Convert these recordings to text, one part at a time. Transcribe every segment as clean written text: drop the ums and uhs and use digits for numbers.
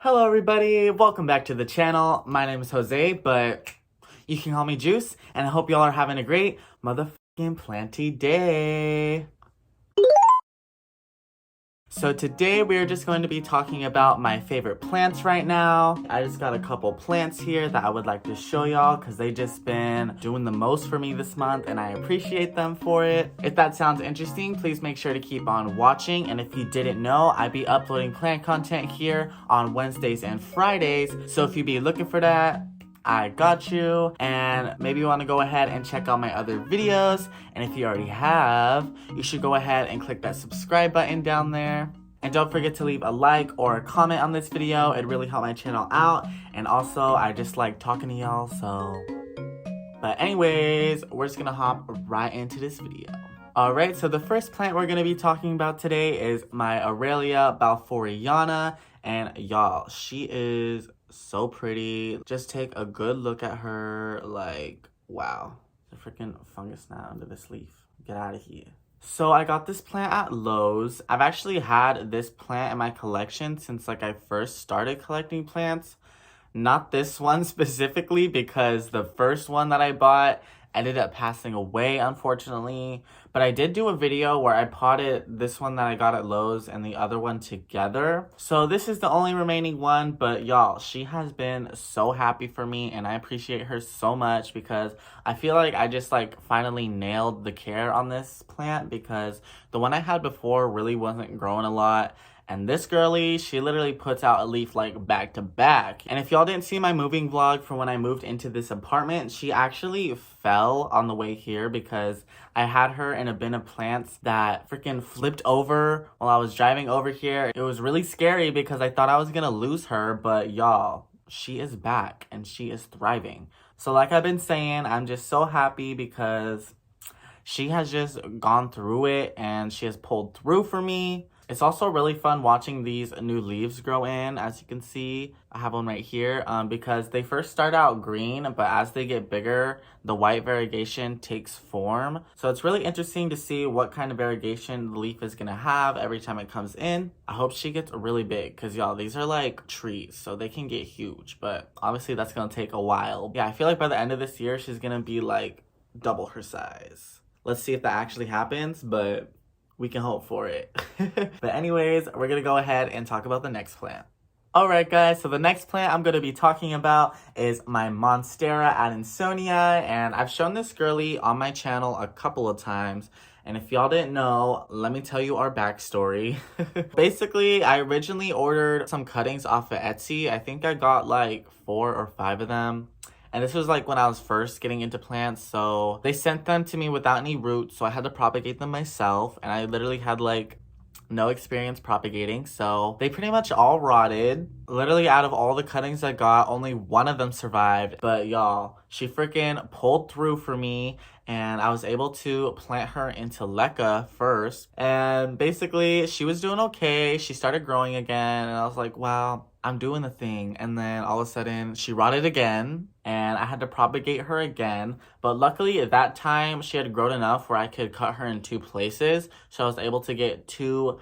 Hello everybody, welcome back to the channel. My name is Jose, but you can call me Juice, and I hope y'all are having a great motherfucking planty day. So today we are just going to be talking about my favorite plants right now. I just got a couple plants here that I would like to show y'all because they just been doing the most for me this month and I appreciate them for it. If that sounds interesting, please make sure to keep on watching. And if you didn't know, I be uploading plant content here on Wednesdays and Fridays. So if you be looking for that, I got you, and maybe you want to go ahead and check out my other videos, and if you already have, you should go ahead and click that subscribe button down there. And don't forget to leave a like or a comment on this video. It really helped my channel out, and also I just like talking to y'all, so. But anyways, we're just gonna hop right into this video. Alright, so the first plant we're gonna be talking about today is my Aralia balfouriana, and y'all, she is so pretty. Just take a good look at her. Like, wow, the freaking fungus now under this leaf. Get out of here. So I got this plant at Lowe's. I've actually had this plant in my collection since like I first started collecting plants. Not this one specifically, because the first one that I bought ended up passing away, unfortunately. But I did do a video where I potted this one that I got at Lowe's and the other one together. So this is the only remaining one, but y'all, she has been so happy for me and I appreciate her so much because I feel like I just like finally nailed the care on this plant, because the one I had before really wasn't growing a lot. And this girly, she literally puts out a leaf like back to back. And if y'all didn't see my moving vlog from when I moved into this apartment, she actually fell on the way here because I had her in a bin of plants that freaking flipped over while I was driving over here. It was really scary because I thought I was gonna lose her, but y'all, she is back and she is thriving. So like I've been saying, I'm just so happy because she has just gone through it and she has pulled through for me. It's also really fun watching these new leaves grow in. As you can see, I have one right here, because they first start out green, but as they get bigger, the white variegation takes form. So it's really interesting to see what kind of variegation the leaf is gonna have every time it comes in. I hope she gets really big, because y'all, these are like trees, so they can get huge, but obviously that's gonna take a while. Yeah, I feel like by the end of this year, she's gonna be like double her size. Let's see if that actually happens, but we can hope for it. But anyways, we're gonna go ahead and talk about the next plant. Alright guys, so the next plant I'm gonna be talking about is my monstera adansonii, and I've shown this girly on my channel a couple of times. And if y'all didn't know, let me tell you our backstory. Basically, I originally ordered some cuttings off of Etsy. I think I got like 4 or 5 of them. And this was like when I was first getting into plants, so they sent them to me without any roots, so I had to propagate them myself, and I literally had like no experience propagating, so they pretty much all rotted. Literally out of all the cuttings I got, only one of them survived. But y'all, she freaking pulled through for me, and I was able to plant her into leca first. And basically, she was doing okay. She started growing again, and I was like, wow, I'm doing the thing. And then all of a sudden, she rotted again, and I had to propagate her again. But luckily, at that time, she had grown enough where I could cut her in 2 places. So I was able to get 2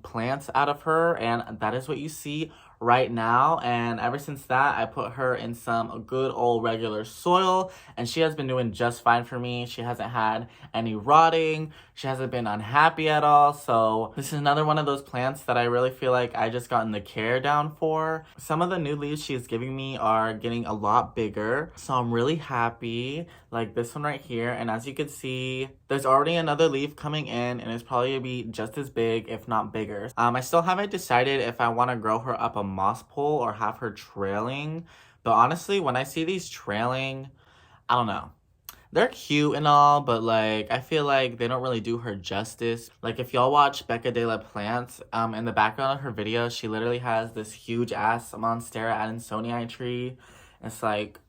plants out of her, and that is what you see right now. And ever since that, I put her in some good old regular soil, and she has been doing just fine for me. She hasn't had any rotting. She hasn't been unhappy at all. So this is another one of those plants that I really feel like I just gotten the care down for. Some of the new leaves she's giving me are getting a lot bigger, so I'm really happy. Like this one right here, and as you can see, there's already another leaf coming in, and it's probably gonna be just as big, if not bigger. I still haven't decided if I want to grow her up a moss pole or have her trailing, but honestly, when I see these trailing, I don't know. They're cute and all, but like I feel like they don't really do her justice. Like if y'all watch Becca de la Plants, in the background of her video, she literally has this huge ass monstera adansonii tree. It's like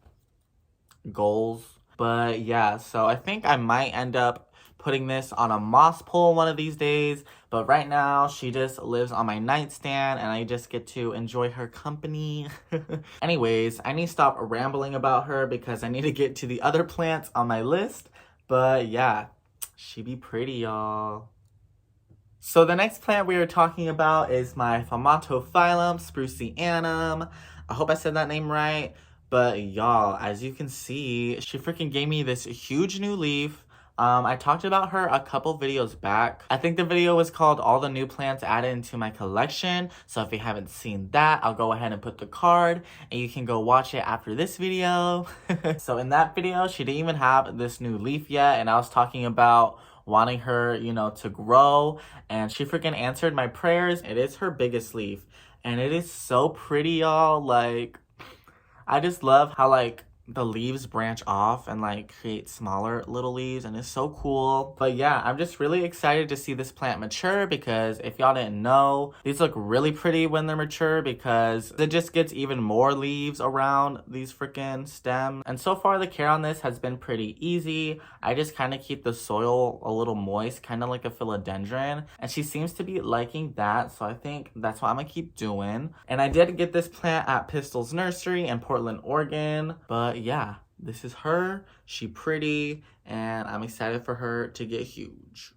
goals. But yeah, so I think I might end up putting this on a moss pole one of these days, but right now she just lives on my nightstand and I just get to enjoy her company. Anyways, I need to stop rambling about her because I need to get to the other plants on my list. But yeah, she be pretty, y'all. So the next plant we are talking about is my thaumatophyllum, spruceanum. I hope I said that name right. But y'all, as you can see, she freaking gave me this huge new leaf. I talked about her a couple videos back. I think the video was called All the New Plants Added into My Collection. So if you haven't seen that, I'll go ahead and put the card and you can go watch it after this video. So in that video, she didn't even have this new leaf yet. And I was talking about wanting her, you know, to grow, and she freaking answered my prayers. It is her biggest leaf, and it is so pretty, y'all. Like, I just love how, like, the leaves branch off and, like, create smaller little leaves, and it's so cool. But yeah, I'm just really excited to see this plant mature, because if y'all didn't know, these look really pretty when they're mature, because it just gets even more leaves around these freaking stems. And so far, the care on this has been pretty easy. I just kind of keep the soil a little moist, kind of like a philodendron, and she seems to be liking that, so I think that's what I'm gonna keep doing. And I did get this plant at Pistol's Nursery in Portland, Oregon. But yeah, this is her. She pretty, and I'm excited for her to get huge.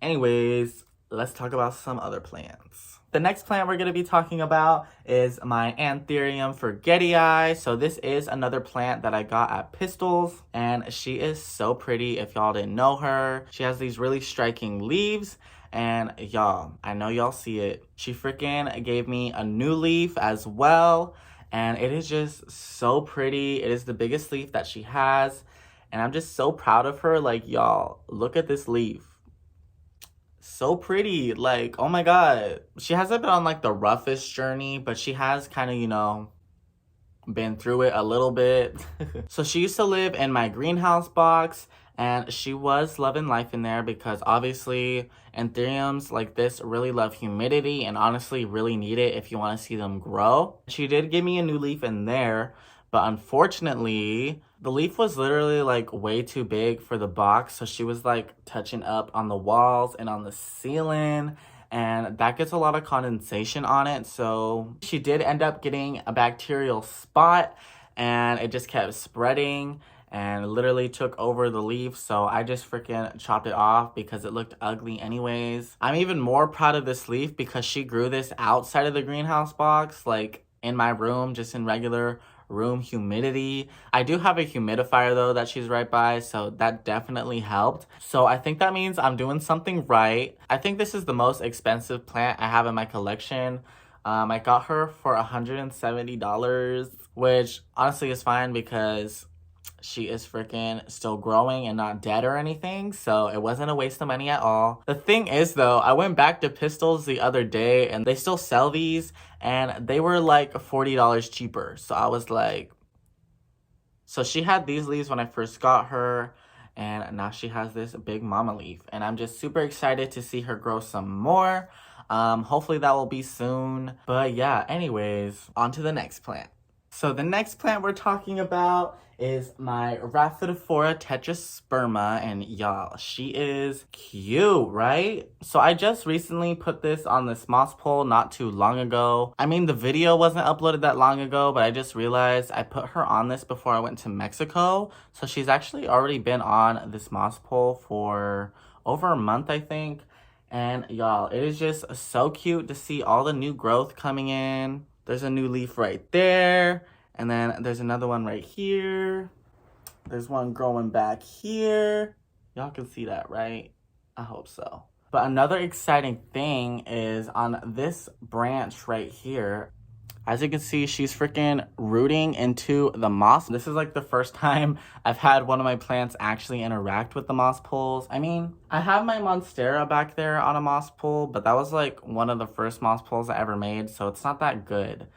Anyways, let's talk about some other plants. The next plant we're going to be talking about is my anthurium forgetii. So this is another plant that I got at Pistols, and she is so pretty. If y'all didn't know her, she has these really striking leaves. And y'all, I know y'all see it. She freaking gave me a new leaf as well. And it is just so pretty. It is the biggest leaf that she has. And I'm just so proud of her. Like, y'all, look at this leaf. So pretty. Like, oh my god. She hasn't been on, like, the roughest journey, but she has kind of, you know, been through it a little bit. So she used to live in my greenhouse box, and she was loving life in there, because obviously anthuriums like this really love humidity and honestly really need it if you want to see them grow. She did give me a new leaf in there, but unfortunately the leaf was literally like way too big for the box, so she was like touching up on the walls and on the ceiling, and that gets a lot of condensation on it. So she did end up getting a bacterial spot, and it just kept spreading and literally took over the leaf. So I just freaking chopped it off because it looked ugly anyways. I'm even more proud of this leaf because she grew this outside of the greenhouse box, like in my room, just in regular room humidity. I do have a humidifier though that she's right by, so that definitely helped. So I think that means I'm doing something right. I think this is the most expensive plant I have in my collection. I got her for $170, which honestly is fine because she is freaking still growing and not dead or anything, so it wasn't a waste of money at all. The thing is though, I went back to Pistols the other day and they still sell these, and they were like $40 cheaper. So I was like, so she had these leaves when I first got her, and now she has this big mama leaf, and I'm just super excited to see her grow some more. Hopefully that will be soon. But yeah, anyways, on to the next plant. So the next plant we're talking about is my rhaphidophora tetrasperma, and y'all, she is cute, right? So I just recently put this on this moss pole not too long ago. I mean, the video wasn't uploaded that long ago, but I just realized I put her on this before I went to Mexico. So she's actually already been on this moss pole for over a month, I think. And y'all, it is just so cute to see all the new growth coming in. There's a new leaf right there. And then there's another one right here. There's one growing back here. Y'all can see that, right? I hope so. But another exciting thing is on this branch right here. As you can see, she's freaking rooting into the moss. This is like the first time I've had one of my plants actually interact with the moss poles. I mean, I have my monstera back there on a moss pole, but that was like one of the first moss poles I ever made, so it's not that good.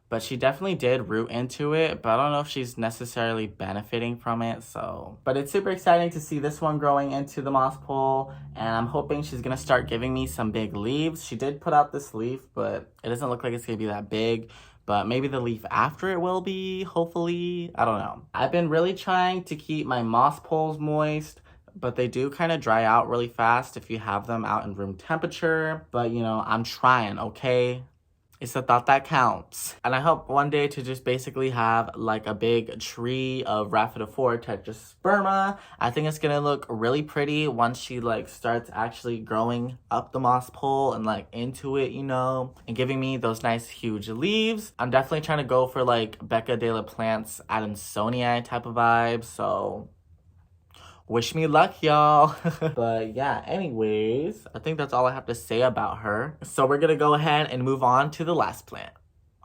But she definitely did root into it, but I don't know if she's necessarily benefiting from it, so. But it's super exciting to see this one growing into the moss pole, and I'm hoping she's gonna start giving me some big leaves. She did put out this leaf, but it doesn't look like it's gonna be that big. But maybe the leaf after it will be, hopefully. I don't know. I've been really trying to keep my moss poles moist, but they do kind of dry out really fast if you have them out in room temperature. But, you know, I'm trying, okay? It's the thought that counts. And I hope one day to just basically have like a big tree of rhaphidophora tetrasperma. I think it's gonna look really pretty once she like starts actually growing up the moss pole and like into it, you know, and giving me those nice huge leaves. I'm definitely trying to go for like Becca de la Plante's adansonii type of vibe, so wish me luck, y'all. But yeah, anyways, I think that's all I have to say about her. So we're gonna go ahead and move on to the last plant.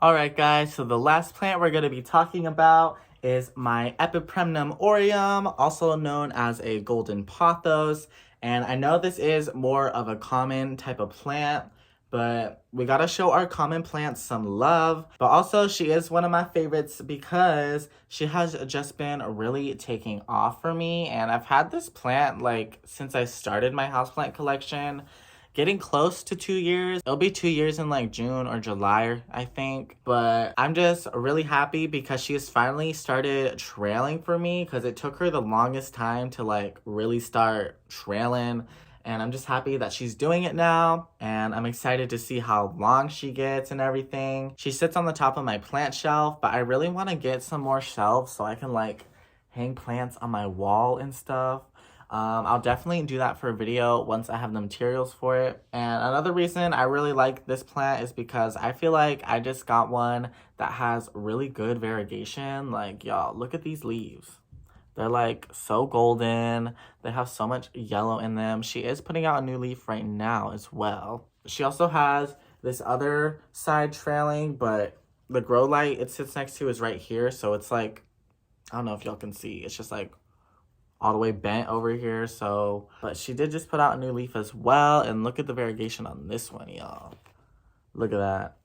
Alright guys, so the last plant we're gonna be talking about is my epipremnum aureum, also known as a golden pothos. And I know this is more of a common type of plant, but we gotta show our common plants some love. But also, she is one of my favorites because she has just been really taking off for me. And I've had this plant like since I started my houseplant collection, getting close to 2 years. It'll be 2 years in like June or July, I think. But I'm just really happy because she has finally started trailing for me, because it took her the longest time to like really start trailing. And I'm just happy that she's doing it now. And I'm excited to see how long she gets and everything. She sits on the top of my plant shelf, but I really want to get some more shelves so I can like hang plants on my wall and stuff. I'll definitely do that for a video once I have the materials for it. And another reason I really like this plant is because I feel like I just got one that has really good variegation. Like, y'all, look at these leaves. They're like so golden. They have so much yellow in them. She is putting out a new leaf right now as well. She also has this other side trailing, but the grow light it sits next to is right here. So it's like, I don't know if y'all can see. It's just like all the way bent over here. So, but she did just put out a new leaf as well. And look at the variegation on this one, y'all. Look at that.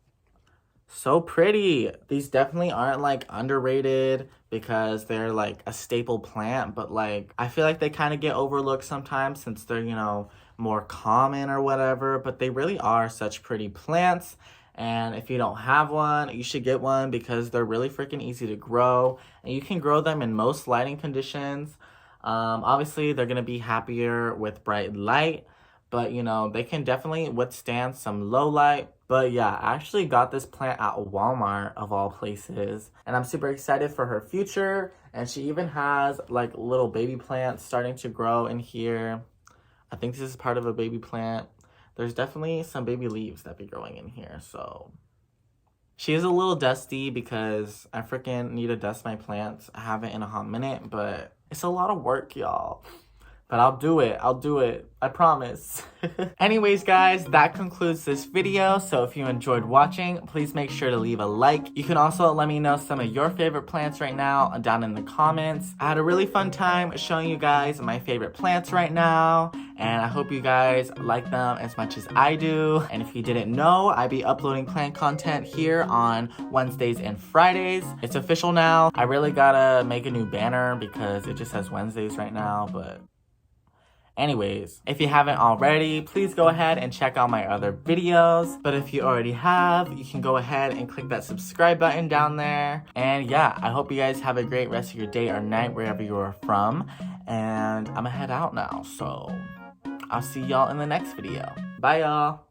So pretty. These definitely aren't like underrated because they're like a staple plant, but like I feel like they kind of get overlooked sometimes since they're, you know, more common or whatever, but they really are such pretty plants. And if you don't have one, you should get one because they're really freaking easy to grow and you can grow them in most lighting conditions. Obviously they're gonna be happier with bright light, but you know, they can definitely withstand some low light. But yeah, I actually got this plant at Walmart of all places, and I'm super excited for her future. And she even has like little baby plants starting to grow in here. I think this is part of a baby plant. There's definitely some baby leaves that be growing in here, so. She is a little dusty because I freaking need to dust my plants. I haven't in a hot minute, but it's a lot of work, y'all. But I'll do it. I'll do it. I promise. Anyways, guys, that concludes this video. So if you enjoyed watching, please make sure to leave a like. You can also let me know some of your favorite plants right now down in the comments. I had a really fun time showing you guys my favorite plants right now. And I hope you guys like them as much as I do. And if you didn't know, I be uploading plant content here on Wednesdays and Fridays. It's official now. I really gotta make a new banner because it just says Wednesdays right now, but anyways, if you haven't already, please go ahead and check out my other videos. But if you already have, you can go ahead and click that subscribe button down there. And yeah, I hope you guys have a great rest of your day or night wherever you are from. And I'm gonna head out now, so I'll see y'all in the next video. Bye, y'all.